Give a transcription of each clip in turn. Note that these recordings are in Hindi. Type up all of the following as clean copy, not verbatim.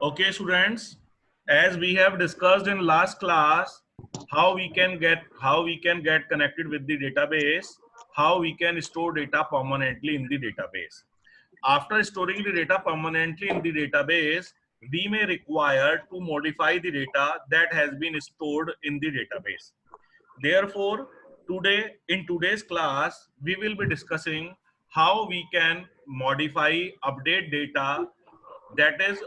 Okay, students, as we have discussed in last class, how we can get connected with the database, how we can store data permanently in the database. After storing the data permanently in the database, we may require to modify the data that has been stored in the database. Therefore, in today's class, we will be discussing how we can modify, update data that is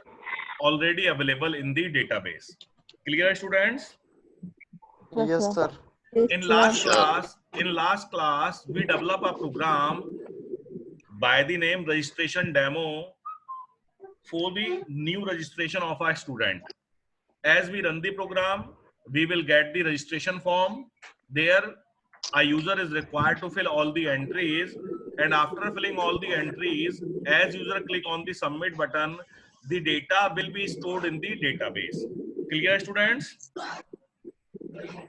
already available in the database. Clear, students? Yes, Yes, sir. sir. In last class, we develop a program by the name registration demo for the new registration of a student. As we run the program, we will get the registration form. There, a user is required to fill all the entries, and after filling all the entries, as user click on the submit button, the data will be stored in the database. Clear, students?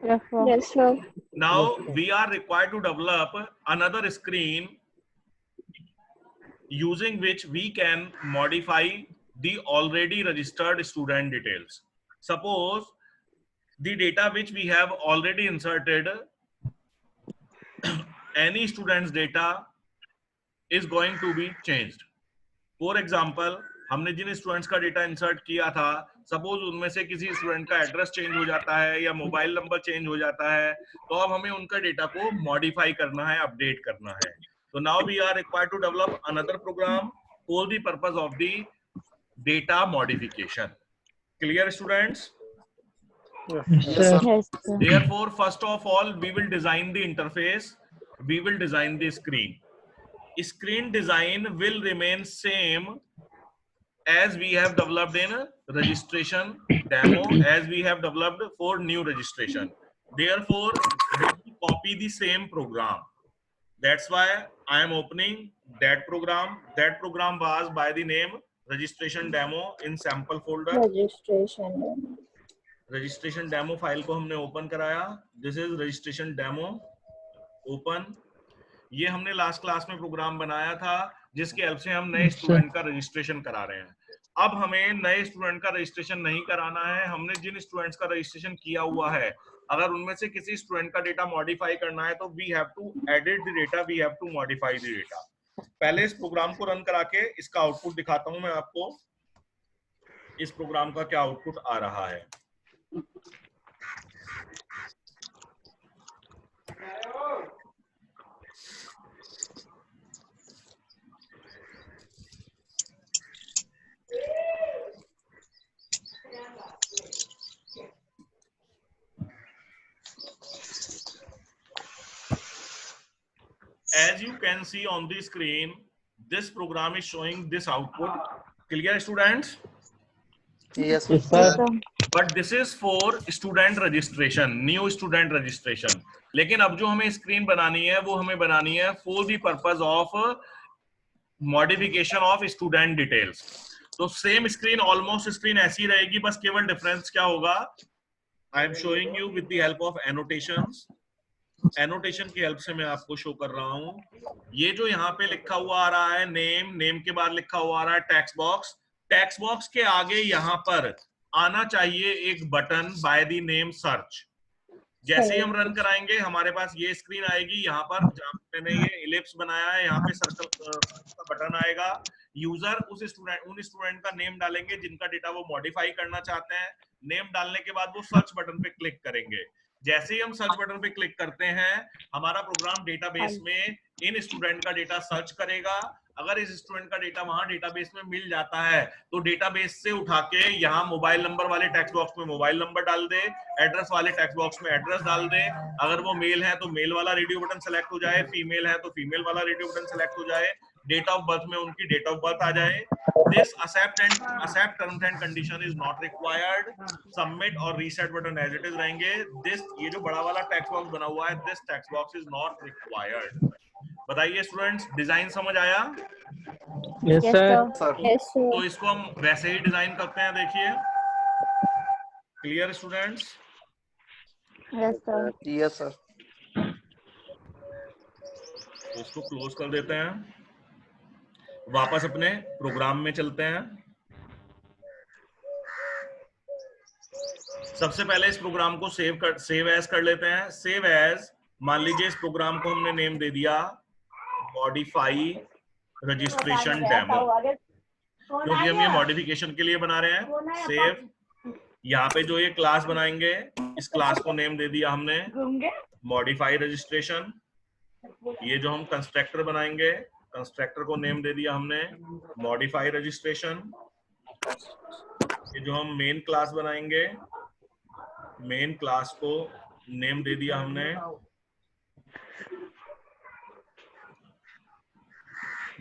Yes, sir. Yes, sir. Now we are required to develop another screen using which we can modify the already registered student details. Suppose the data which we have already inserted, any student's data is going to be changed. For example, हमने जिन स्टूडेंट्स का डेटा इंसर्ट किया था, सपोज उनमें से किसी स्टूडेंट का एड्रेस चेंज हो जाता है या मोबाइल नंबर चेंज हो जाता है, तो अब हमें उनका डेटा को मॉडिफाई करना है, अपडेट करना है. So now we are required to develop another program for the purpose of the data modification. Clear, students? Yes, sir. Yes, sir. Therefore, first of all, we will design the interface. We will design the screen. Screen design will remain same as we have developed in registration demo, as we have developed for new registration. Therefore, we will copy the same program. That's why I am opening that program. That program was by the name registration demo in sample folder. Registration. Registration demo file को हमने ओपन कराया. This is registration demo, open. ये हमने लास्ट क्लास में प्रोग्राम बनाया था जिसके हेल्प से हम नए स्टूडेंट का रजिस्ट्रेशन करा रहे हैं. अब हमें नए स्टूडेंट का रजिस्ट्रेशन नहीं कराना है. हमने जिन स्टूडेंट्स का रजिस्ट्रेशन किया हुआ है, अगर उनमें से किसी स्टूडेंट का डेटा मॉडिफाई करना है तो we have to edit the data, we have to modify the data. पहले इस प्रोग्राम को रन करा के इसका आउटपुट दिखाता हूं मैं आपको. इस प्रोग्राम का क्या आउटपुट आ रहा है. As you can see on the screen, this program is showing this output. Clear, students? Yes, Yes, sir. sir. But this is for student registration, new student registration. लेकिन अब जो हमें स्क्रीन बनानी है वो हमें बनानी है for the purpose of modification of student details. तो सेम स्क्रीन, ऑलमोस्ट स्क्रीन ऐसी रहेगी, बस केवल डिफरेंस क्या होगा, I am showing you with the help of annotations. Annotation की हेल्प से मैं आपको शो कर रहा हूं. ये जो यहाँ पे लिखा हुआ आ रहा है नेम, नेम के बाद लिखा हुआ आ रहा है टेक्स्ट बॉक्स. टेक्स्ट बॉक्स के आगे यहाँ पर आना चाहिए एक button by the name search. जैसे ही हम रन कराएंगे हमारे पास ये स्क्रीन आएगी. यहाँ पर जहाँ मैंने ये इलिप्स बनाया है, यहाँ पे सर्कल का बटन आएगा. यूजर उन स्टूडेंट का नेम डालेंगे जिनका डेटा वो मॉडिफाई करना चाहते हैं. नेम डालने के बाद वो सर्च बटन पे क्लिक करेंगे. जैसे ही हम सर्च बटन पे क्लिक करते हैं, हमारा प्रोग्राम डेटाबेस में इन स्टूडेंट का डेटा सर्च करेगा. अगर इस स्टूडेंट का डेटा वहां डेटाबेस में मिल जाता है तो डेटाबेस से उठा के यहाँ मोबाइल नंबर वाले टेक्स्ट बॉक्स में मोबाइल नंबर डाल दे, एड्रेस वाले टेक्स्ट बॉक्स में एड्रेस डाल दे. अगर वो मेल है तो मेल वाला रेडियो बटन सेलेक्ट हो जाए, फीमेल है तो फीमेल वाला रेडियो बटन सेलेक्ट हो जाए, डेट ऑफ बर्थ में उनकी डेट ऑफ बर्थ आ जाए. This accept terms and condition is not required. Submit और reset button as it is रहेंगे. दिस ये जो बड़ा वाला टेक्स्ट बॉक्स बना हुआ है, this text box is not required. बताइए स्टूडेंट्स, डिजाइन समझ आया? Yes, sir. sir. Yes, sir. तो इसको हम वैसे ही डिजाइन करते हैं. देखिए, clear students? Yes, sir. Yes, sir. तो इसको क्लोज कर देते हैं. वापस अपने प्रोग्राम में चलते हैं. सबसे पहले इस प्रोग्राम को सेव एज कर लेते हैं। सेव एज, मान लीजिए इस प्रोग्राम को हमने नेम दे दिया मॉडिफाई रजिस्ट्रेशन डेमो, क्योंकि हम ये मॉडिफिकेशन के लिए बना रहे हैं। सेव, यहाँ पे जो ये क्लास बनाएंगे इस क्लास को नेम दे दिया हमने मॉडिफाई रजिस्ट्रेशन। ये जो हम कंस्ट्रक्टर बनाएंगे कंस्ट्रक्टर को नेम दे दिया हमने मॉडिफाई रजिस्ट्रेशन। ये जो हम मेन क्लास बनाएंगे मेन क्लास को नेम दे दिया हमने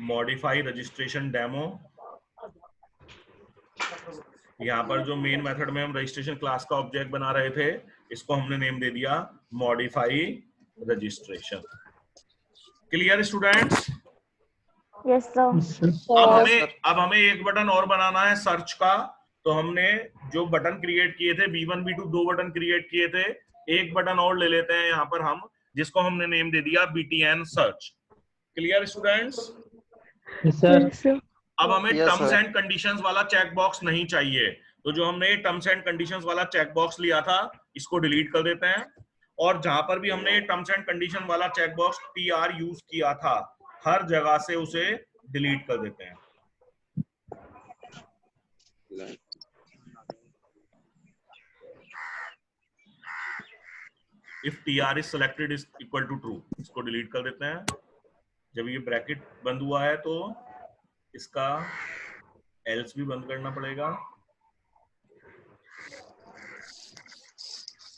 मॉडिफाई रजिस्ट्रेशन डेमो। यहाँ पर जो मेन मेथड में हम रजिस्ट्रेशन क्लास का ऑब्जेक्ट बना रहे थे इसको हमने नेम दे दिया modify registration. Clear students? Yes sir. अब हमें एक बटन और बनाना है सर्च का। तो हमने जो बटन क्रिएट किए थे B1 B2 दो बटन क्रिएट किए थे, एक बटन और ले लेते हैं यहाँ पर हम, जिसको हमने नेम दे दिया BTN search. Clear students? Sir. अब हमें Yes, terms sir. And conditions वाला चेक बॉक्स नहीं चाहिए, तो जो हमने टर्म्स एंड कंडीशंस वाला चेक बॉक्स लिया था इसको डिलीट कर देते हैं। और जहां पर भी हमने टर्म्स एंड कंडीशन वाला चेक बॉक्स TR यूज किया था हर जगह से उसे डिलीट कर देते हैं। If TR is selected is equal to true, इसको डिलीट कर देते हैं। जब ये ब्रैकेट बंद हुआ है तो इसका एल्स भी बंद करना पड़ेगा।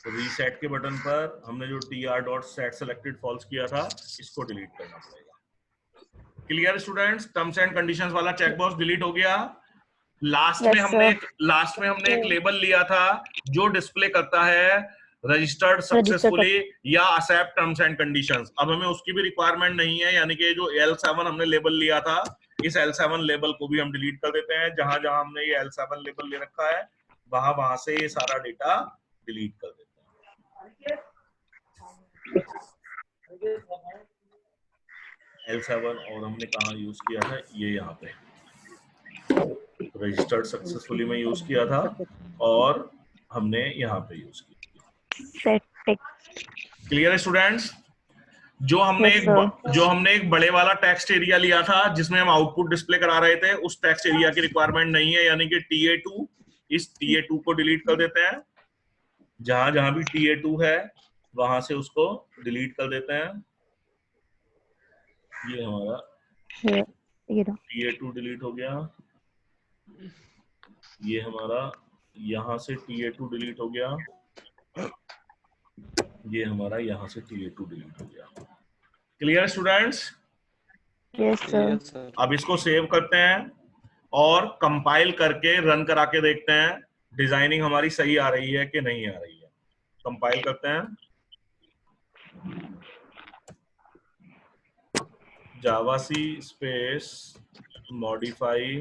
रीसेट के बटन पर हमने जो TR.set selected false किया था इसको डिलीट करना पड़ेगा। Clear students? Terms and conditions वाला चेक बॉक्स डिलीट हो गया। लास्ट Yes, में हमने एक लेबल लिया था जो डिस्प्ले करता है रजिस्टर्ड सक्सेसफुली या एक्सेप्ट टर्म्स एंड कंडीशंस। अब हमें उसकी भी रिक्वायरमेंट नहीं है, यानी कि जो L7 हमने लेबल लिया था इस L7 लेबल को भी हम डिलीट कर देते हैं। जहां जहां हमने ये L7 लेबल ले रखा है वहां से ये सारा डेटा डिलीट कर देते हैं। L7 और हमने कहा यूज किया था, ये यहाँ पे रजिस्टर्ड सक्सेसफुली में यूज किया था और हमने यहाँ पे यूज किया। क्लियर है स्टूडेंट्स? जो हमने एक बड़े वाला टेक्स्ट एरिया लिया था जिसमें हम आउटपुट डिस्प्ले करा रहे थे, उस टेक्स्ट एरिया की रिक्वायरमेंट नहीं है, यानी कि TA2, इस TA2 को डिलीट कर देते हैं। जहां जहां भी TA2 है वहां से उसको डिलीट कर देते हैं। ये हमारा TA2 डिलीट हो गया। ये हमारा यहाँ से TA2 डिलीट हो गया। ये हमारा यहाँ से TA2 डिलीट हो गया। Clear students? Yes sir. अब इसको सेव करते हैं और कंपाइल करके रन करा के देखते हैं डिजाइनिंग हमारी सही आ रही है कि नहीं आ रही है। कंपाइल करते हैं। Javac space modify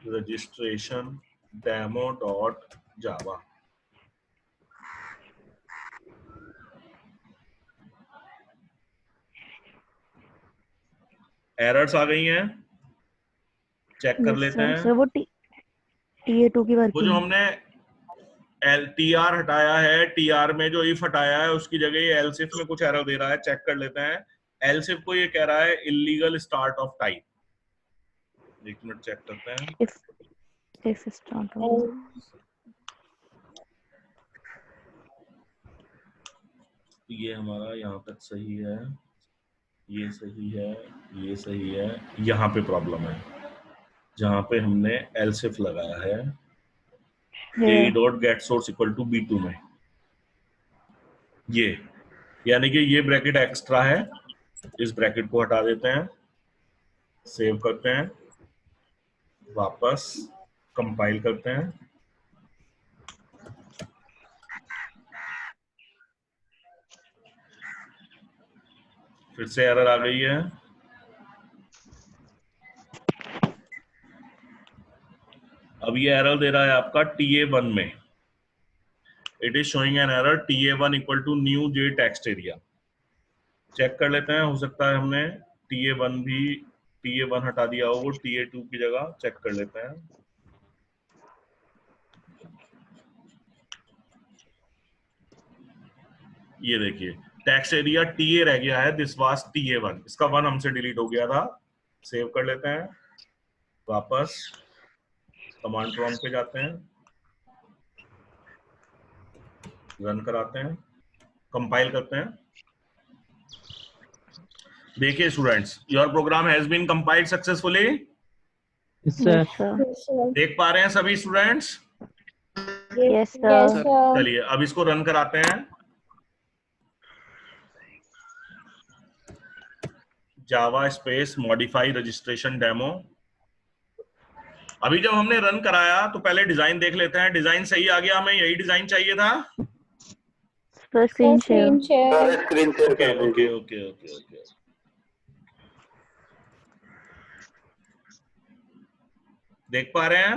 registration demo dot Java. Errors आ गई हैं, चेक कर लेते हैं। सर वो TA2 की वो वर्किंग, जो हमने TR हटाया है, TR में जो इफ हटाया है उसकी जगह ये else if में कुछ एरर दे रहा है, चेक कर लेते हैं। else if को ये कह रहा है इलीगल स्टार्ट ऑफ टाइप। एक मिनट चेक करते हैं। if start ये हमारा यहाँ तक सही है, ये सही है, ये सही है। यहाँ पे प्रॉब्लम है जहाँ पे हमने else if लगाया है A.getSource equal to B2 में, ये यानी कि ये ब्रैकेट एक्स्ट्रा है, इस ब्रैकेट को हटा देते हैं। सेव करते हैं, वापस कंपाइल करते हैं। फिर से एरर आ गई है। अब ये एरर दे रहा है आपका TA1 में। It is showing an error TA1 equal to new J text area. Check कर लेते हैं, हो सकता है हमने TA1 हटा दिया हो, वो TA2 की जगह। चेक कर लेते हैं। ये देखिए टेक्स्ट एरिया TA रह गया है, दिस वाज TA1, इसका 1 हमसे डिलीट हो गया था। सेव कर लेते हैं, वापस कमांड प्रॉम्प्ट पे जाते हैं, रन कराते हैं, कंपाइल करते हैं। देखिए students, your program has been compiled successfully. Yes, sir. देख पा रहे हैं सभी स्टूडेंट्स? Yes, sir. चलिए अब इसको रन कराते हैं। Java space modify registration demo. अभी जब हमने रन कराया तो पहले डिजाइन देख लेते हैं। डिजाइन सही आ गया, हमें यही डिजाइन चाहिए था। Sir, screen share. Screen share okay कर ओके दीजिए। ओके ओके ओके देख पा रहे हैं?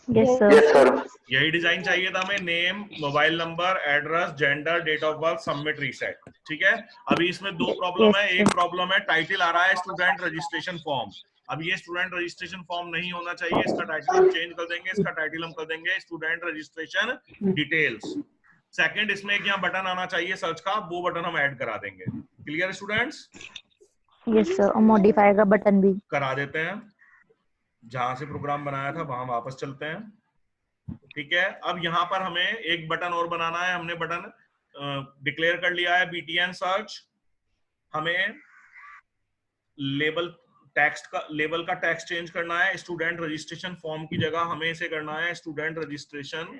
Yes, sir. Yes sir. यही डिजाइन चाहिए था हमें। Name, mobile number, address, gender, date of birth, submit, reset. ठीक है। अभी इसमें दो प्रॉब्लम है। एक प्रॉब्लम है टाइटल आ रहा है स्टूडेंट रजिस्ट्रेशन फॉर्म। अब ये स्टूडेंट रजिस्ट्रेशन फॉर्म नहीं होना चाहिए, इसका टाइटल हम चेंज कर देंगे। इसका टाइटल हम कर देंगे स्टूडेंट रजिस्ट्रेशन डिटेल्स। सेकंड, इसमें एक यहाँ बटन आना चाहिए सर्च का, वो बटन हम ऐड करा देंगे। Clear students? Yes, sir. और मॉडिफाई का बटन भी करा देते हैं। जहां से प्रोग्राम बनाया था वहां वापस चलते हैं। ठीक है। अब यहाँ पर हमें एक बटन और बनाना है। हमने बटन डिक्लेयर कर लिया है BTN सर्च। हमें लेबल लेबल का टेक्स्ट चेंज करना है। स्टूडेंट रजिस्ट्रेशन फॉर्म की जगह हमें इसे करना है स्टूडेंट रजिस्ट्रेशन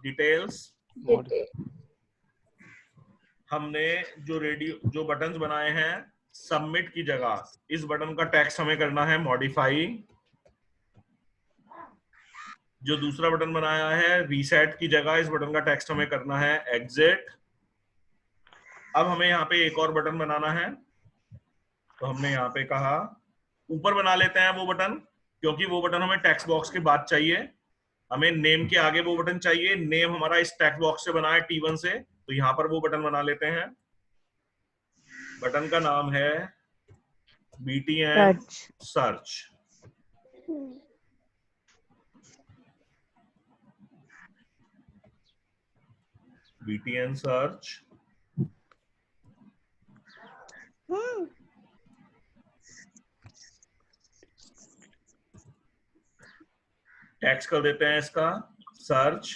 डिटेल्स। हमने जो बटन्स बनाए हैं सबमिट की जगह इस बटन का टेक्स्ट हमें करना है मॉडिफाई। जो दूसरा बटन बनाया है रीसेट की जगह इस बटन का टेक्स्ट हमें करना है एग्जिट। अब हमें यहाँ पे एक और बटन बनाना है, तो हमने यहाँ पे कहा ऊपर बना लेते हैं वो बटन, क्योंकि वो बटन हमें टेक्स्ट बॉक्स के बाद चाहिए। हमें नेम के आगे वो बटन चाहिए। नेम हमारा इस टेक्स्ट बॉक्स से बना है T1 से, तो यहाँ पर वो बटन बना लेते हैं। बटन का नाम है BTN search. BTN search. Text कर देते हैं इसका सर्च।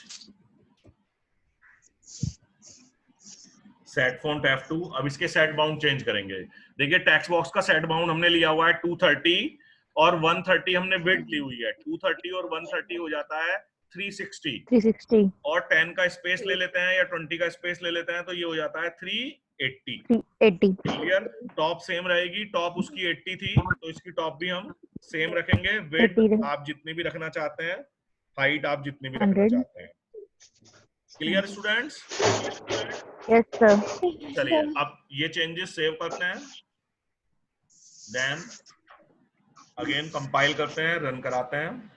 Set font F2। अब इसके सेट बाउंड चेंज करेंगे। देखिए टेक्स्ट बॉक्स का सेट बाउंड हमने लिया हुआ है 230 और 130 हमने विड्थ ली हुई है। 230 और 130 हो जाता है 360 और 10 का स्पेस ले लेते हैं या 20 का स्पेस ले लेते हैं तो ये हो जाता है 380। क्लियर? टॉप सेम रहेगी। टॉप उसकी 80 थी तो इसकी टॉप भी हम सेम रखेंगे। विड्थ आप जितनी भी रखना चाहते हैं, हाइट आप जितनी भी रखना चाहते हैं। Clear students? Yes sir. चलिए अब ये चेंजेस सेव करते हैं, देन अगेन कंपाइल करते हैं, रन कराते हैं।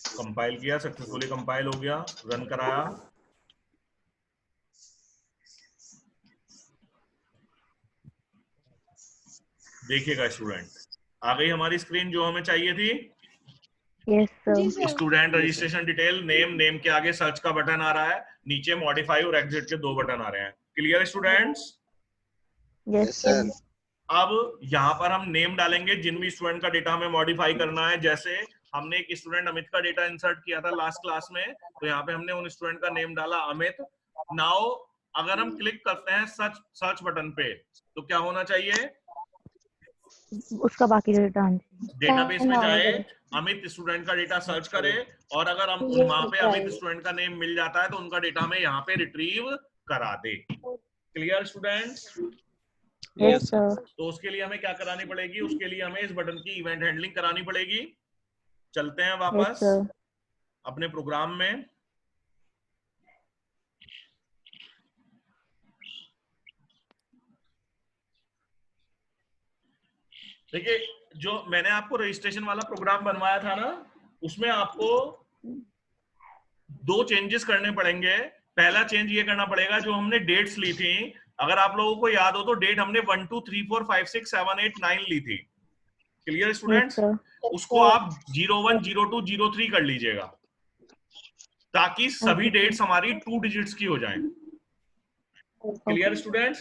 कंपाइल किया, सक्सेसफुली कंपाइल हो गया, रन कराया। देखिएगा स्टूडेंट, आ गई हमारी स्क्रीन जो हमें चाहिए थी। Yes sir. Student registration detail, name के आगे सर्च का बटन आ रहा है, नीचे मॉडिफाई और एग्जिट के 2 बटन आ रहे हैं। Clear students? Yes sir. अब यहाँ पर हम नेम डालेंगे जिन भी स्टूडेंट का डेटा हमें मॉडिफाई करना है। जैसे हमने एक स्टूडेंट अमित का डेटा इंसर्ट किया था लास्ट क्लास में, तो यहाँ पे हमने उन स्टूडेंट का नेम डाला अमित। नाउ अगर हम क्लिक करते हैं सर्च बटन पे तो क्या होना चाहिए? उसका बाकी डेटा डेटाबेस में जाए, अमित स्टूडेंट का डेटा सर्च करे और अगर हम वहां पे अमित स्टूडेंट का नेम मिल जाता है तो उनका डेटा हमें यहाँ पे रिट्रीव करा दे। Clear students? Yes sir. तो उसके लिए हमें क्या करानी पड़ेगी? उसके लिए हमें इस बटन की इवेंट हैंडलिंग करानी पड़ेगी। चलते हैं वापस अपने प्रोग्राम में। देखिए जो मैंने आपको रजिस्ट्रेशन वाला प्रोग्राम बनवाया था ना, उसमें आपको 2 चेंजेस करने पड़ेंगे। पहला चेंज ये करना पड़ेगा, जो हमने डेट्स ली थी अगर आप लोगों को याद हो तो डेट हमने 1 2 3 4 5 6 7 8 9 ली थी। Clear yes students? सर। उसको आप 01 02 03 कर लीजिएगा ताकि सभी ओके डेट्स हमारी 2 डिजिट्स की हो जाएं। Clear students?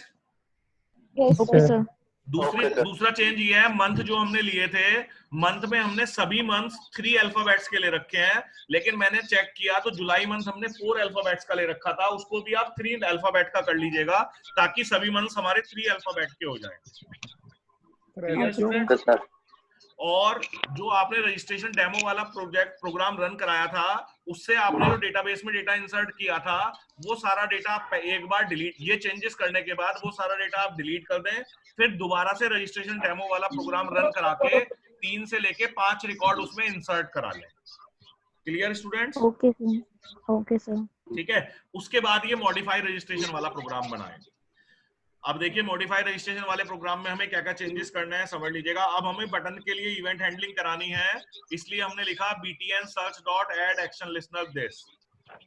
Okay sir. दूसरा चेंज ये है, मंथ जो हमने लिए थे, मंथ में हमने सभी मंथ 3 अल्फाबेट्स के ले रखे हैं, लेकिन मैंने चेक किया तो जुलाई मंथ हमने 4 अल्फाबेट्स का ले रखा था, उसको भी आप 3 अल्फाबेट का कर लीजिएगा ताकि सभी मंथ्स हमारे 3 अल्फाबेट के हो जाएं। Clear student? और जो आपने रजिस्ट्रेशन डेमो वाला प्रोग्राम रन कराया था, उससे आपने जो डेटाबेस में डेटा इंसर्ट किया था, वो सारा डेटा आप एक बार डिलीट, ये चेंजेस करने के बाद वो सारा डेटा आप डिलीट कर दें, फिर दोबारा से रजिस्ट्रेशन डेमो वाला प्रोग्राम रन करा के 3 से लेके 5 रिकॉर्ड उसमें इंसर्ट करा लें। Clear students? Okay sir. Okay sir. ठीक है, उसके बाद ये मॉडिफाई रजिस्ट्रेशन वाला प्रोग्राम बनाएं। अब देखिए मॉडिफाई रजिस्ट्रेशन वाले प्रोग्राम में हमें क्या क्या चेंजेस करना है समझ लीजिएगा। अब हमें बटन के लिए इवेंट हैंडलिंग करानी है, इसलिए हमने लिखा btn search dot add action listener this।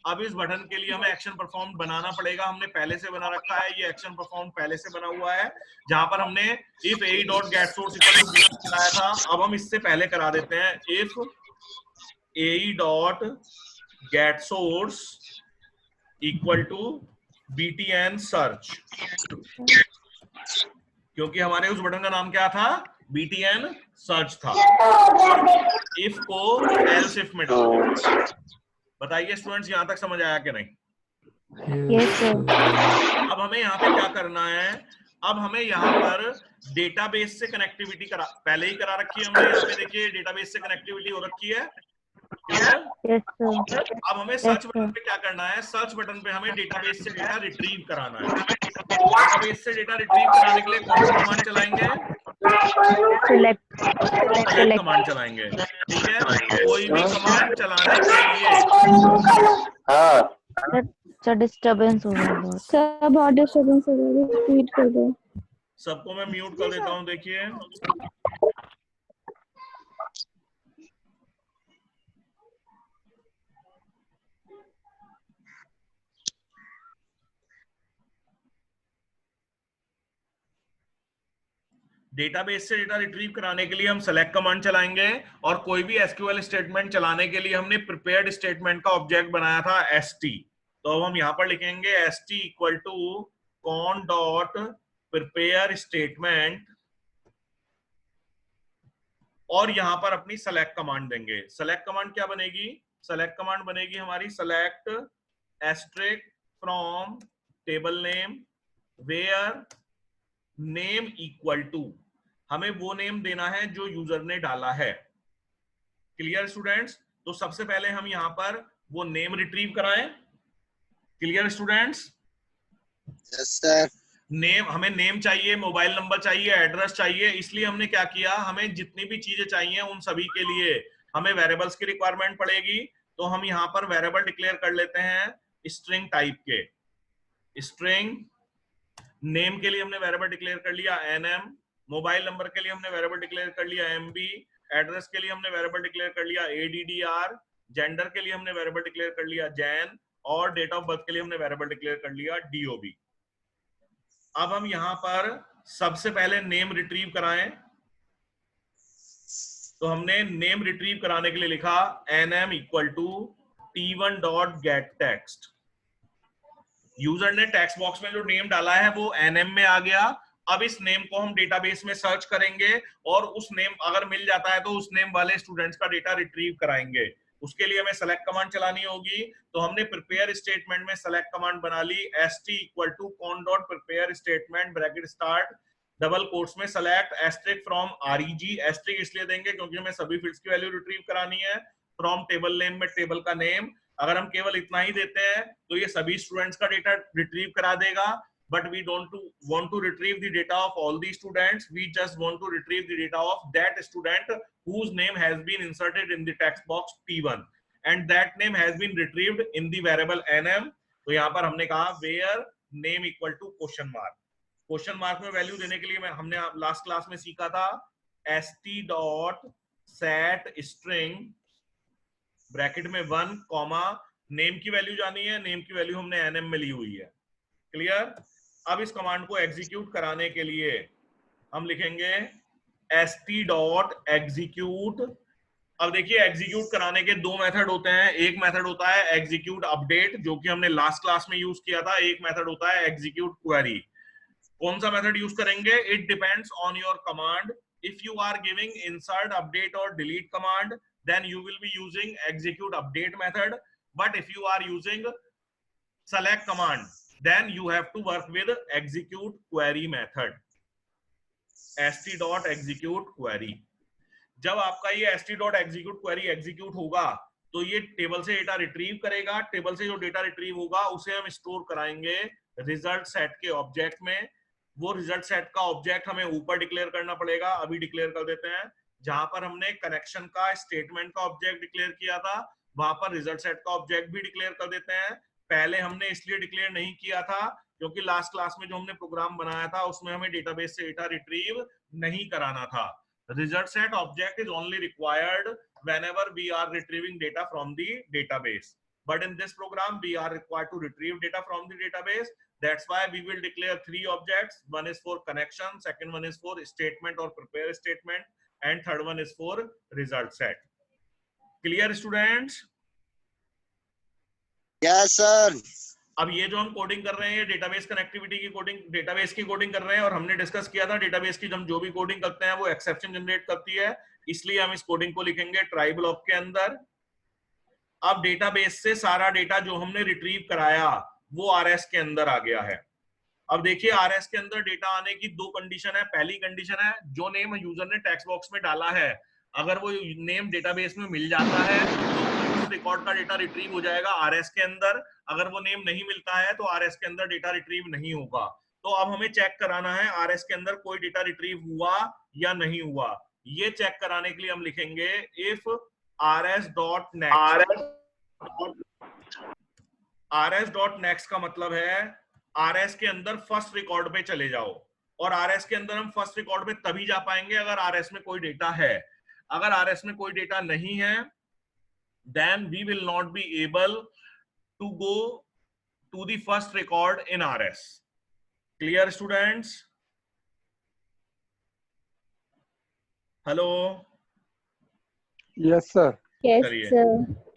अब इस बटन के लिए हमें एक्शन परफॉर्म बनाना पड़ेगा, हमने पहले से बना रखा है, ये एक्शन परफॉर्म पहले से बना हुआ है, जहां पर हमने if ae dot get source equal to बनाया था। अब हम इससे पहले करा देते हैं if ae dot get source equal to btn search, क्योंकि हमारे उस बटन का नाम क्या था, btn search था। if को else if में डाल। बताइए स्टूडेंट्स, यहां तक समझ आया कि नहीं? Yes sir. अब हमें यहाँ पे क्या करना है, अब हमें यहाँ पर डेटाबेस से कनेक्टिविटी पहले ही करा रखी है हमने, यहाँ पे देखिए डेटाबेस से कनेक्टिविटी हो रखी है। क्लियर? Yes sir. अब हमें यस सर्च सर। बटन पे क्या करना है, सर्च बटन पे हमें डेटाबेस से डेटा रिट्रीव कराना है। डेटाबेस से डेटा रिट्रीव कराने के लिए कौन सी कमांड चलाएंगे? सेलेक्ट कमांड चलाएंगे। ठीक है, कोई भी कमांड चलाने के लिए सर डिस्टरबेंस हो रहा है बहुत। सर बहुत डिस्टर्बेंस हो रहा है, ट्वीट कर दो। सबको मैं म्यूट कर देता हूं। देखिए डेटाबेस से डेटा रिट्रीव कराने के लिए हम सेलेक्ट कमांड चलाएंगे, और कोई भी एसक्यूएल स्टेटमेंट चलाने के लिए हमने प्रिपेयर्ड स्टेटमेंट का ऑब्जेक्ट बनाया था st। तो अब हम यहां पर लिखेंगे st equal to con dot prepare statement, और यहां पर अपनी सेलेक्ट कमांड देंगे। सेलेक्ट कमांड क्या बनेगी? सेलेक्ट कमांड बनेगी हमारी select asterisk from table name where name equal to, हमें वो नेम देना है जो यूजर ने डाला है। Clear students? तो सबसे पहले हम यहां पर वो नेम रिट्रीव कराएं। Clear students? Yes sir. Name, हमें नेम चाहिए, मोबाइल नंबर चाहिए, एड्रेस चाहिए, इसलिए हमने क्या किया, हमें जितनी भी चीजें चाहिए उन सभी के लिए हमें वेरिएबल्स की रिक्वायरमेंट पड़ेगी। तो हम यहां पर वेरिएबल डिक्लेयर कर लेते हैं स्ट्रिंग टाइप के। स्ट्रिंग नेम के लिए हमने वेरिएबल डिक्लेयर कर लिया nm, मोबाइल नंबर के लिए हमने वेरिएबल डिक्लेयर कर लिया mb, एड्रेस के लिए हमने वेरिएबल डिक्लेयर कर लिया addr, जेंडर के लिए हमने वेरिएबल डिक्लेयर कर लिया jan, और डेट ऑफ बर्थ के लिए हमने वेरिएबल डिक्लेयर कर लिया dob। अब हम यहां पर सबसे पहले नेम रिट्रीव कराएं, तो हमने नेम रिट्रीव कराने के लिए लिखा nm equal to t1 dot get text. User ने टेक्स्ट बॉक्स में जो नेम डाला है वो nm में आ गया। अब इस नेम को हम डेटाबेस में सर्च करेंगे, और उस नेम अगर मिल जाता है तो उस नेम वाले स्टूडेंट्स का डेटा रिट्रीव कराएंगे। उसके लिए हमें सेलेक्ट कमांड चलानी होगी। तो हमने प्रिपेयर स्टेटमेंट में सेलेक्ट कमांड बना ली st equal to con dot prepare statement bracket start double quotes में select asterisk from reg, asterisk इसलिए देंगे क्योंकि हमें सभी फील्ड्स की वैल्यू रिट्रीव करानी है, फ्रॉम टेबल नेम में टेबल का नेम। अगर हम केवल इतना ही देते हैं तो ये सभी स्टूडेंट्स का डेटा रिट्रीव करा देगा, but we don't want to retrieve the data of all the students, we just want to retrieve the data of that student whose name has been inserted in the text box t1 and that name has been retrieved in the variable nm। तो यहाँ पर हमने कहा where name equal to question mark। Question mark में वैल्यू देने के लिए हमने लास्ट क्लास में सीखा था st dot set string bracket में 1 कॉमा नेम की वैल्यू जानी है, नेम की वैल्यू हमने nm में ली हुई है। क्लियर? अब इस कमांड को एग्जीक्यूट कराने के लिए हम लिखेंगे st.execute। अब देखिए एग्जीक्यूट कराने के दो मेथड होते हैं। एक मेथड होता है एग्जीक्यूट अपडेट, जो कि हमने लास्ट क्लास में यूज किया था। एक मेथड होता है एग्जीक्यूट क्वेरी। कौन सा मेथड यूज करेंगे? It depends on your command. If you are giving insert, update और delete command, then you will be using execute update method. But if you are using select command, then you have to work with execute query method, st.execute query। जब आपका ये st.execute query एग्जीक्यूट होगा तो ये टेबल से डेटा रिट्रीव करेगा। टेबल से जो डेटा रिट्रीव होगा उसे हम स्टोर कराएंगे रिजल्ट सेट के ऑब्जेक्ट में। वो रिजल्ट सेट का ऑब्जेक्ट हमें ऊपर डिक्लेयर करना पड़ेगा, अभी डिक्लेयर कर देते हैं। जहां पर हमने कनेक्शन का स्टेटमेंट का ऑब्जेक्ट डिक्लेयर किया था, वहां पर रिजल्ट सेट का ऑब्जेक्ट भी डिक्लेयर कर देते हैं। पहले हमने इसलिए डिक्लेयर नहीं किया था क्योंकि लास्ट क्लास में जो हमने प्रोग्राम बनाया था उसमें हमें डेटाबेस से डेटा रिट्रीव नहीं कराना था। Result set object is only required whenever we are retrieving data from the database, but in this program we are required to retrieve data from the database. That's why we will declare three objects. One is for connection, second one is for statement or prepare statement, and third one is for result set. Clear students? Yes, sir. अब ये जो हम कोडिंग कर रहे हैं, डेटाबेस कनेक्टिविटी की कोडिंग, डेटाबेस की कोडिंग कर रहे हैं। और हमने डिस्कस किया था डेटाबेस की हम जो भी कोडिंग करते हैं वो एक्सेप्शन जनरेट करती है, इसलिए हम इस कोडिंग को लिखेंगे ट्राई ब्लॉक के अंदर। अब डेटाबेस से सारा डेटा जो हमने रिट्रीव कराया वो आरएस के अंदर आ गया है। अब देखिए आरएस के अंदर डेटा आने की दो कंडीशन है। पहली कंडीशन है जो नेम यूजर ने टेक्स्ट बॉक्स में डाला है, अगर वो नेम डेटाबेस में मिल जाता है तो उस रिकॉर्ड का डेटा रिट्रीव हो जाएगा आरएस के अंदर। अगर वो नेम नहीं मिलता है तो आरएस के अंदर डेटा रिट्रीव नहीं होगा। तो अब हमें चेक कराना है आरएस के अंदर कोई डेटा रिट्रीव हुआ या नहीं हुआ। ये चेक कराने के लिए हम लिखेंगे इफ rs.next। rs.next का मतलब है आरएस के अंदर फर्स्ट रिकॉर्ड पे चले जाओ। और आरएस के अंदर हम फर्स्ट रिकॉर्ड पे तभी जा पाएंगे अगर आरएस में कोई डेटा है। अगर आरएस में कोई डेटा नहीं है then we will not be able to go to the first record in RS. Clear students? Hello? Yes, sir. Yes, करिए। sir.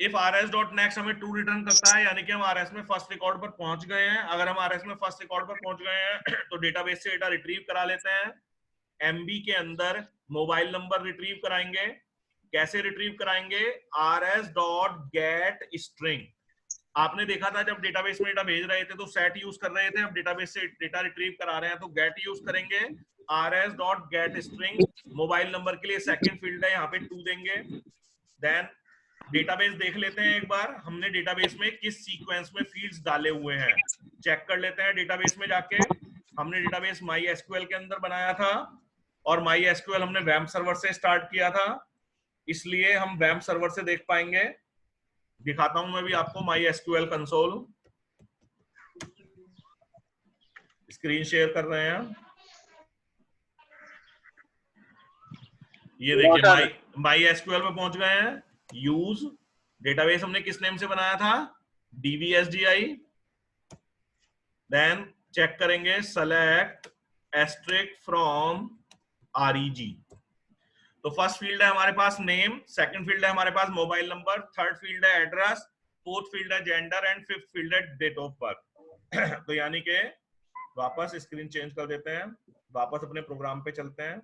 If rs.next हमें true रिटर्न करता है यानी कि हम आरएस में फर्स्ट रिकॉर्ड पर पहुंच गए हैं। अगर हम आरएस में फर्स्ट रिकॉर्ड पर पहुंच गए हैं तो डेटाबेस से डेटा रिट्रीव करा लेते हैं। एमबी के अंदर मोबाइल नंबर रिट्रीव कराएंगे। कैसे रिट्रीव कराएंगे? rs.getString। आपने देखा था जब डेटाबेस में डेटा भेज रहे थे तो सेट यूज कर रहे थे, अब डेटाबेस से डेटा रिट्रीव करा रहे हैं तो गेट यूज करेंगे। rs.getString मोबाइल नंबर के लिए सेकंड फील्ड है, यहाँ पे 2 देंगे। देन डेटाबेस देख लेते हैं एक बार हमने डेटाबेस में किस सीक्वेंस में फील्ड्स डाले हुए हैं, चेक कर लेते हैं डेटाबेस में जाके। हमने डेटाबेस MySQL के अंदर बनाया था और MySQL हमने वेब सर्वर से स्टार्ट किया था, इसलिए हम वेब सर्वर से देख पाएंगे। दिखाता हूं मैं भी आपको MySQL कंसोल, स्क्रीन शेयर कर रहे हैं। ये देखिए MySQL में पहुंच गए हैं। यूज डेटाबेस हमने किस नेम से बनाया था? DBSDI। देन चेक करेंगे सेलेक्ट एस्ट्रिक फ्रॉम REG। तो फर्स्ट फील्ड है हमारे पास नेम, सेकंड फील्ड है हमारे पास मोबाइल नंबर, थर्ड फील्ड है एड्रेस, फोर्थ फील्ड है जेंडर एंड फिफ्थ फील्ड है डेट ऑफ बर्थ। तो यानी कि वापस स्क्रीन चेंज कर देते हैं, वापस अपने प्रोग्राम पे चलते हैं।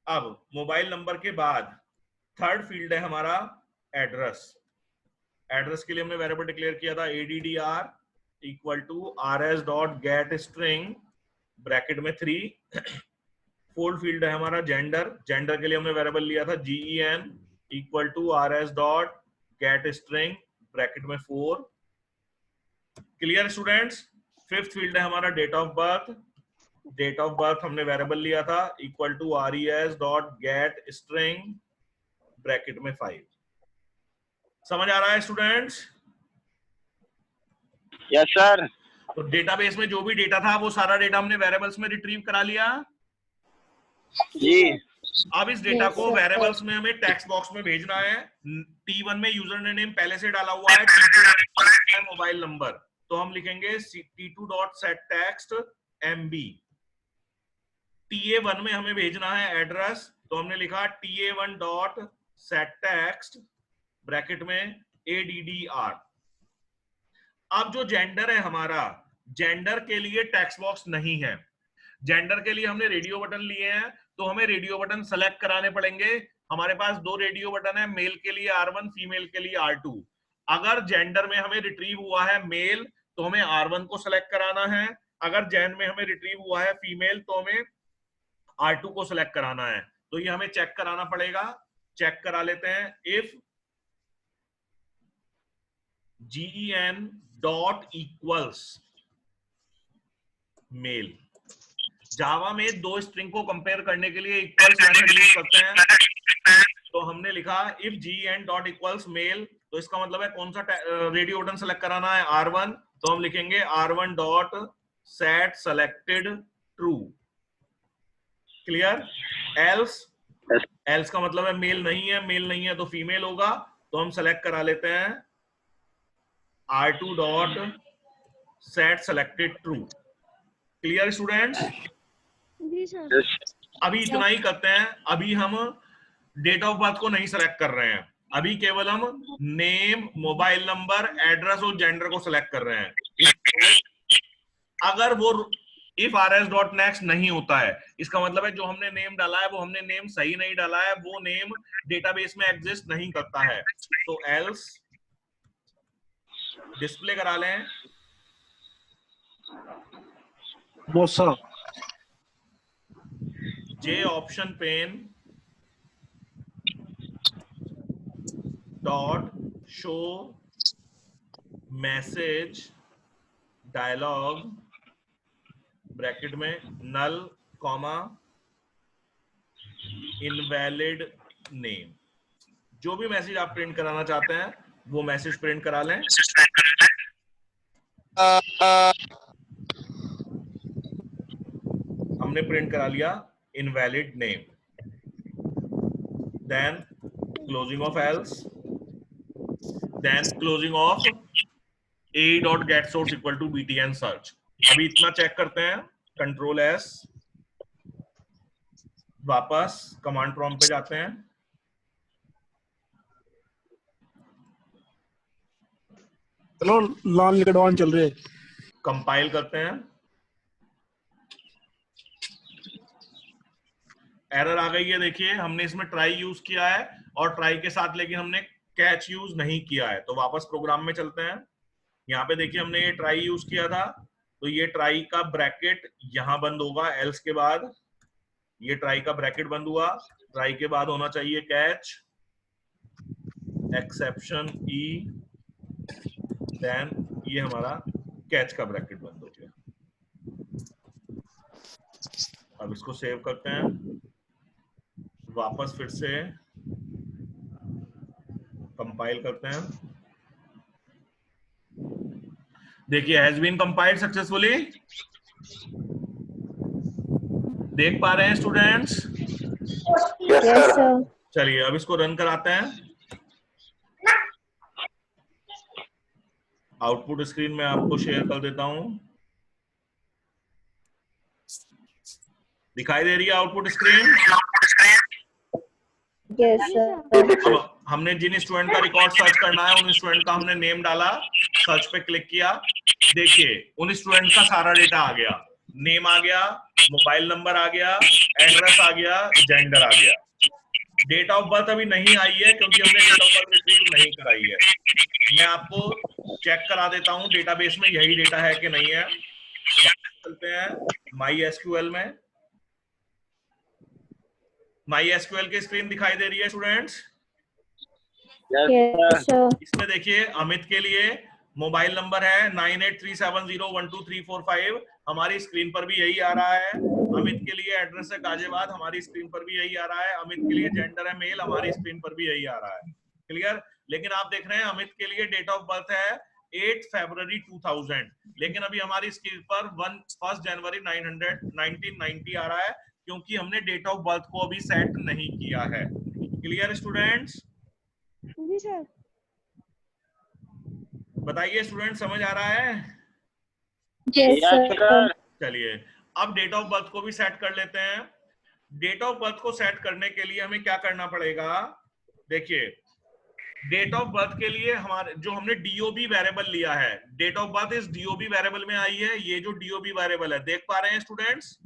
अब मोबाइल नंबर के बाद थर्ड फील्ड है हमारा एड्रेस। एड्रेस के लिए हमने वेरिएबल डिक्लेयर किया था addr equal to rs.getString bracket में 3। फोर्थ फील्ड है हमारा जेंडर। जेंडर के लिए हमने वेरिएबल लिया था gen equal to rs.getString bracket में 4। Clear students? फिफ्थ फील्ड है हमारा date of birth. Date of birth हमने वेरिएबल लिया था इक्वल टू res.getString ब्रैकेट में 5। समझ आ रहा है स्टूडेंट्स? Yes, sir. तो डेटाबेस में जो भी डेटा था वो सारा डेटा हमने वेरिएबल्स में रिट्रीव करा लिया जी। अब इस डेटा को वेरिएबल्स में हमें टेक्स्ट बॉक्स में भेजना है। T1 में यूजर ने नेम पहले से डाला हुआ है, T2 में मोबाइल नंबर। तो हम लिखेंगे t2.setText MB। TA1 में हमें भेजना है एड्रेस, तो हमने लिखा TA1.setText ब्रैकेट में ADDR। अब जो जेंडर है हमारा, जेंडर के लिए टेक्स्ट बॉक्स नहीं है। जेंडर के लिए हमने रेडियो बटन लिए हैं, तो हमें रेडियो बटन सेलेक्ट कराने पड़ेंगे। हमारे पास 2 रेडियो बटन है, मेल के लिए R1, फीमेल के लिए R2। अगर जेंडर में हमें रिट्रीव हुआ है मेल, तो हमें R1 को सेलेक्ट कराना है। अगर जेन में हमें रिट्रीव हुआ है फीमेल, तो हमें R2 को सेलेक्ट कराना है। तो ये हमें चेक कराना पड़ेगा। चेक करा लेते हैं। If gen.equals mail. जावा में 2 स्ट्रिंग को कंपेयर करने के लिए इक्वल्स मेथड यूज करते हैं। तो हमने लिखा इफ gen.equals मेल, तो इसका मतलब है कौन सा रेडियो बटन सेलेक्ट कराना है, R1। तो हम लिखेंगे R1.set selected true। Clear? Else का मतलब है मेल नहीं है, मेल नहीं है तो फीमेल होगा। तो हम सेलेक्ट करा लेते हैं R2.set selected true। Clear students? जी सर। अभी इतना ही करते हैं। अभी हम डेट ऑफ बर्थ को नहीं सेलेक्ट कर रहे हैं, अभी केवल हम नेम, मोबाइल नंबर, एड्रेस और जेंडर को सेलेक्ट कर रहे हैं। अगर वो if rs.next नहीं होता है, इसका मतलब है जो हमने नेम डाला है वो हमने नेम सही नहीं डाला है, वो नेम डेटाबेस में एग्जिस्ट नहीं करता है। तो else डिस्प्ले करा लें। J option pen dot show message dialogue bracket में नल कॉमा इनवैलिड नेम। जो भी मैसेज आप प्रिंट कराना चाहते हैं वो मैसेज प्रिंट करा लें। हमने प्रिंट करा लिया invalid name. Then closing of else, then closing of a.getSource equal to btn search. अभी इतना चेक करते हैं। कंट्रोल S, वापस कमांड प्रॉम्प्ट पे जाते हैं। चलो लॉन लिकडॉन चल रहे। कंपाइल करते हैं। एरर आ गई है, देखिए हमने इसमें ट्राई यूज किया है और ट्राई के साथ लेकिन हमने कैच यूज नहीं किया है। तो वापस प्रोग्राम में चलते हैं। यहाँ पे देखिए हमने ये ट्राई यूज किया था, तो ये ट्राई का ब्रैकेट यहां बंद होगा एल्स के बाद। ये ट्राई का ब्रैकेट बंद हुआ, ट्राई के बाद होना चाहिए कैच, एक्सेप्शन ई, देन ये हमारा कैच का ब्रैकेट बंद हो गया। अब इसको सेव करते हैं। वापस फिर से कंपाइल करते हैं। देखिए हैज बीन कंपाइल्ड सक्सेसफुली। देख पा रहे हैं स्टूडेंट्स? Yes sir. चलिए अब इसको रन कराते हैं। आउटपुट स्क्रीन में आपको शेयर कर देता हूं। दिखाई दे रही है आउटपुट स्क्रीन? Yes sir. अब हमने जिन स्टूडेंट का रिकॉर्ड सर्च करना है उन स्टूडेंट का हमने नेम डाला, सर्च पे क्लिक किया। देखिए उन स्टूडेंट का सारा डेटा आ गया, नेम आ गया, मोबाइल नंबर आ गया, एड्रेस आ गया, जेंडर आ गया। डेट ऑफ बर्थ अभी नहीं आई है क्योंकि हमने डेट ऑफ बर्थ रिट्रीव नहीं कराई है। मैं आपको चेक करा देता हूं डेटाबेस में यही डेटा है कि नहीं है। चलते हैं MySQL में। MySQL की स्क्रीन दिखाई दे रही है स्टूडेंट्स? Yes sir. इसमें देखिए अमित के लिए मोबाइल नंबर है 9837012345। हमारी स्क्रीन पर भी यही आ रहा है। अमित के लिए एड्रेस है गाजियाबाद, हमारी स्क्रीन पर भी यही आ रहा है। अमित के लिए जेंडर है मेल, हमारी स्क्रीन पर भी यही आ रहा है। क्लियर? लेकिन आप देख रहे हैं अमित के लिए डेट ऑफ बर्थ है 8 फरवरी 2000, लेकिन अभी हमारी स्क्रीन पर 1 जनवरी 1990 आ रहा है क्योंकि हमने डेट ऑफ बर्थ को अभी सेट नहीं किया है। Clear students? जी सर। बताइए स्टूडेंट, समझ आ रहा है? Yes, Yes, sir. sir. चलिए अब डेट ऑफ बर्थ को भी सेट कर लेते हैं। डेट ऑफ बर्थ को सेट करने के लिए हमें क्या करना पड़ेगा, देखिए डेट ऑफ बर्थ के लिए हमारे जो हमने डीओबी वेरिएबल लिया है, डेट ऑफ बर्थ इस डीओबी वेरिएबल में आई है। ये जो डीओबी वेरिएबल है देख पा रहे हैं students,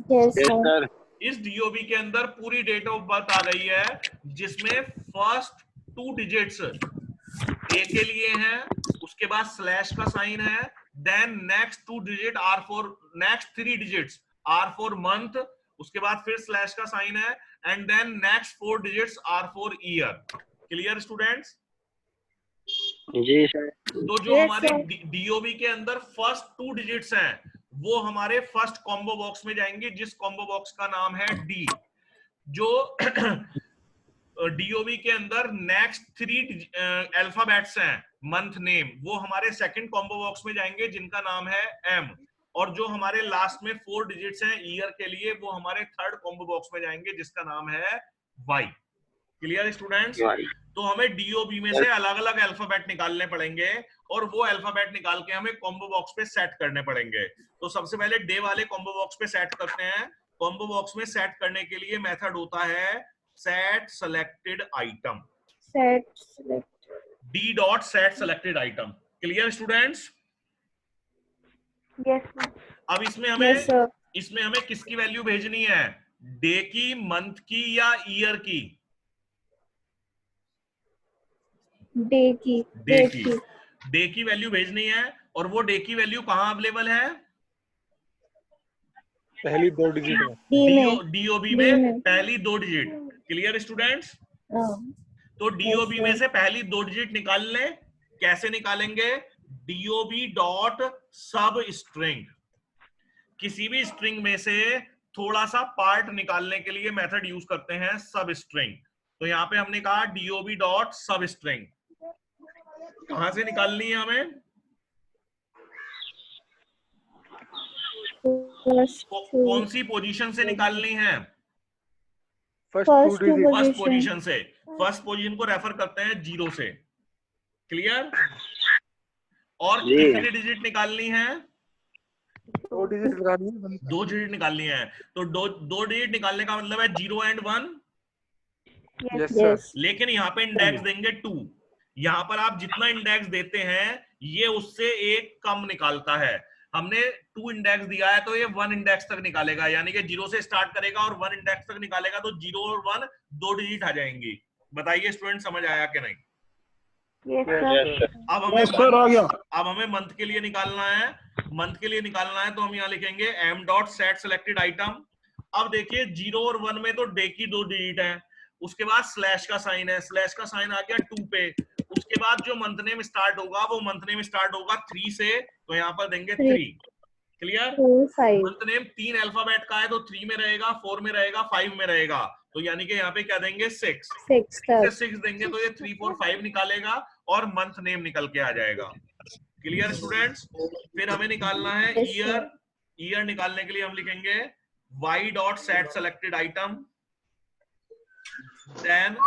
Yes, Yes, sir. sir. इस डीओबी के अंदर पूरी डेट ऑफ बर्थ आ गई है, जिसमें फर्स्ट 2 डिजिट्स ए के लिए हैं, उसके बाद स्लैश का साइन है, then next 2 digit are for, next 3 digits are for month, उसके बाद फिर स्लैश का साइन है, and then next 4 digits are for year. Clear students? जी सर। तो जो Yes, हमारे sir. डीओबी के अंदर फर्स्ट 2 डिजिट्स हैं वो हमारे फर्स्ट कॉम्बो बॉक्स में जाएंगे, जिस कॉम्बो बॉक्स का नाम है डी। जो डीओबी के अंदर नेक्स्ट 3 अल्फाबेट्स हैं मंथ नेम, वो हमारे सेकंड कॉम्बो बॉक्स में जाएंगे जिनका नाम है एम। और जो हमारे लास्ट में 4 डिजिट्स हैं ईयर के लिए, वो हमारे थर्ड कॉम्बो बॉक्स में जाएंगे जिसका नाम है वाई। Clear students? तो हमें डीओबी में से अलग अलग अल्फाबेट निकालने पड़ेंगे और वो अल्फाबेट निकाल के हमें कॉम्बो बॉक्स पे सेट करने पड़ेंगे। तो सबसे पहले डे वाले कॉम्बो बॉक्स पे सेट करते हैं। कॉम्बो बॉक्स में सेट करने के लिए मेथड होता है set selected item, Set. Select. D dot set selected item. Clear students? Yes, sir. अब इसमें Yes, sir. हमें किसकी वैल्यू भेजनी है, डे की, मंथ की या ईयर की? Day की. डे Date की। की. डे की वैल्यू भेजनी है। और वो डे की वैल्यू कहां अवेलेबल है? पहली 2 डिजिट में। D में. डीओबी D में में. पहली 2 डिजिट। Clear students? तो डीओबी में से पहली 2 डिजिट निकाल लें। कैसे निकालेंगे? डीओबी डॉट सब स्ट्रिंग। किसी भी स्ट्रिंग में से थोड़ा सा पार्ट निकालने के लिए मेथड यूज करते हैं सब स्ट्रिंग। तो यहां पे हमने कहा डीओबी डॉट सब स्ट्रिंग। कहां से निकालनी है हमें? कौन सी पोजीशन से निकालनी है? First 2 digit. फर्स्ट पोजीशन से। फर्स्ट पोजीशन को रेफर करते हैं 0 से। क्लियर? और कितनी डिजिट निकालनी है? 2 डिजिट लगानी है। 2 डिजिट निकालनी है। तो 2 डिजिट निकालने का मतलब है 0 and 1। Yes sir. लेकिन यहाँ पे इंडेक्स देंगे 2। यहाँ पर आप जितना इंडेक्स देते हैं ये उससे एक कम निकालता है। हमने 2 इंडेक्स दिया है तो ये 1 इंडेक्स तक निकालेगा, यानी कि 0 से स्टार्ट करेगा और 1 इंडेक्स तक निकालेगा। तो 0 और 1 2 डिजिट आ जाएंगी। बताइए स्टूडेंट, समझ आया कि नहीं? Yes, sir. अब हमें मंथ के लिए निकालना है। मंथ के लिए निकालना है तो हम यहाँ लिखेंगे m dot set selected item. अब देखिए 0 और 1 में तो डे की 2 डिजिट है, उसके बाद स्लैश का साइन है, स्लैश का साइन आ गया 2 पे। उसके बाद जो मंथ नेम स्टार्ट होगा वो मंथ नेम स्टार्ट होगा 3 से, तो यहाँ पर देंगे 3। क्लियर? 4, 5. मंथ नेम 3 अल्फाबेट का है तो 3 में रहेगा, 4 में रहेगा, 5 में रहेगा। तो यानी कि यहाँ पे क्या देंगे 6। 6 तक. 6 देंगे तो ये 3, 4, 5 निकालेगा और मंथ नेम निकल के आ जाएगा। Clear students? फिर हमें निकालना है Yes, ईयर। sir. ईयर निकालने के लिए हम लिखेंगे y dot set selected item. Then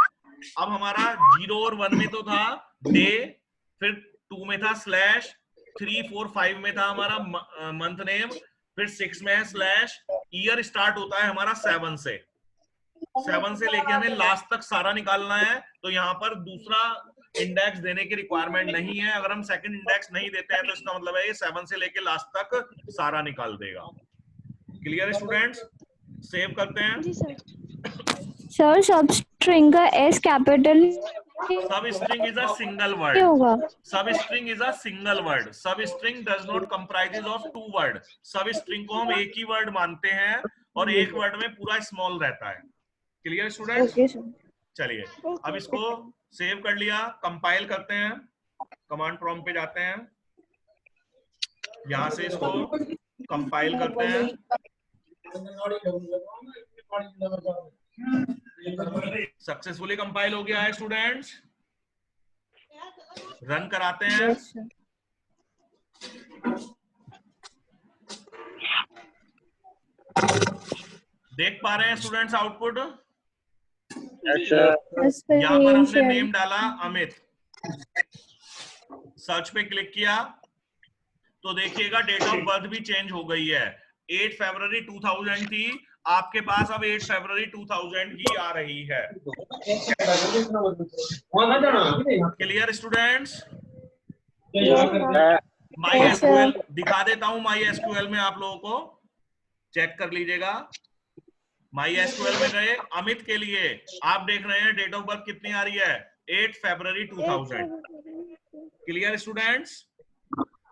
अब हमारा 0 और 1 में तो था डे, फिर 2 में था स्लैश, 3, 4, 5 में था हमारा मंथ नेम, फिर 6 में है स्लैश। ईयर स्टार्ट होता है हमारा 7 से। 7 से लेके हमें लास्ट तक सारा निकालना है। तो यहाँ पर दूसरा इंडेक्स देने की रिक्वायरमेंट नहीं है। अगर हम सेकंड इंडेक्स नहीं देते हैं तो इसका मतलब है ये 7 से लेके लास्ट तक सारा निकाल देगा। Clear students? सेव करते हैं। जी सर। सर सब स्ट्रिंग का S कैपिटल सब स्ट्रिंग इज अ सिंगल क्या वर्ड। होगा? सब string is a single word. सब string does not comprises of 2 word. सब स्ट्रिंग को हम एक ही वर्ड मानते हैं और एक वर्ड में पूरा स्मॉल रहता है। Clear students? Okay sir. चलिए अब इसको सेव कर लिया, कंपाइल करते हैं, कमांड प्रॉम्प्ट पे जाते हैं, यहां से इसको कंपाइल करते हैं। सक्सेसफुली कंपाइल हो गया है स्टूडेंट्स। रन कराते हैं। Yes, sir. देख पा रहे हैं students output? Yes sir. Yes, sir. यहाँ पर हमने Initial. नेम डाला अमित, सर्च पे क्लिक किया, तो देखिएगा डेट ऑफ बर्थ भी चेंज हो गई है। 8 फरवरी 2000 थी, आपके पास अब 8 फरवरी 2000 ही आ रही है। Clear students? My Yes, sir. SQL दिखा देता हूं, माई एसक्यूएल में आप लोगों को चेक कर लीजिएगा। माई एसक्यूएल में गए, अमित के लिए आप देख रहे हैं डेट ऑफ बर्थ कितनी आ रही है, 8 फरवरी 2000। Clear students?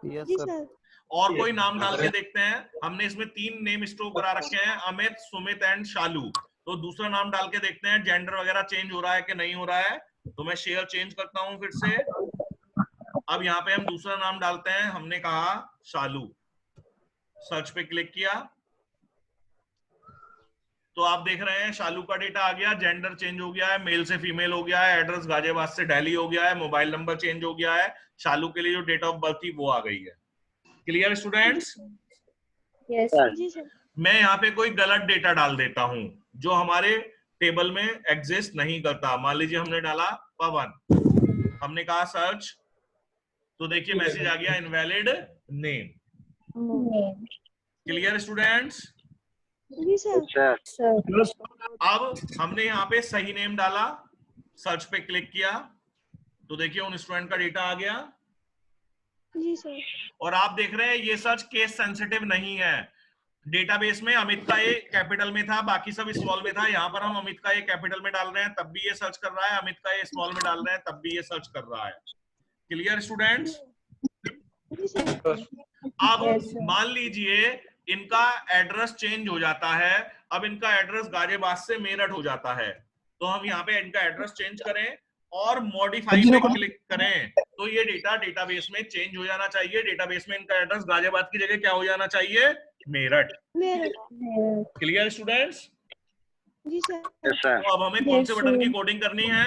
जी सर। और कोई नाम डाल के देखते हैं, हमने इसमें 3 नेम स्टोर करा रखे हैं, अमित, सुमित एंड शालू। तो दूसरा नाम डाल के देखते हैं जेंडर वगैरह चेंज हो रहा है कि नहीं हो रहा है। तो मैं शेयर चेंज करता हूं फिर से। अब यहाँ पे हम दूसरा नाम डालते हैं, हमने कहा शालू, सर्च पे क्लिक किया तो आप देख रहे हैं शालू का डेटा आ गया, जेंडर चेंज हो गया है, मेल से फीमेल हो गया है, एड्रेस गाजियाबाद से दिल्ली हो गया है, मोबाइल नंबर चेंज हो गया है, शालू के लिए जो डेट ऑफ बर्थ थी वो आ गई है। Clear students? Yes. जी सर। मैं यहाँ पे कोई गलत डेटा डाल देता हूं जो हमारे टेबल में एग्जिस्ट नहीं करता। मान लीजिए हमने डाला पवन, हमने कहा सर्च, तो देखिए मैसेज आ गया invalid name. Name. Clear students? जी सर। Sir Sir. अब हमने यहाँ पे सही नेम डाला, सर्च पे क्लिक किया तो देखिए उन स्टूडेंट का डेटा आ गया। जी सर। और आप देख रहे हैं ये सर्च केस सेंसिटिव नहीं है। डेटाबेस में अमित का ये कैपिटल में था, बाकी सब स्मॉल में था। यहाँ पर हम अमित का ये कैपिटल में डाल रहे हैं तब भी ये सर्च कर रहा है, अमित का ये स्मॉल में डाल रहे हैं तब भी ये सर्च कर रहा है। Clear students? जी सर। अब Yes, sir. मान लीजिए इनका एड्रेस चेंज हो जाता है, अब इनका एड्रेस गाजियाबाद से मेरठ हो जाता है, तो हम यहाँ पे इनका एड्रेस चेंज करें और मॉडिफाई पे क्लिक करें तो ये डेटा डेटाबेस में चेंज हो जाना चाहिए। डेटाबेस में इनका एड्रेस गाजियाबाद की जगह क्या हो जाना चाहिए, Meerut. Meerut. Yes. Clear students? जी सर। यस सर तो अब हमें कौन से Yes, बटन की sir. कोडिंग करनी है,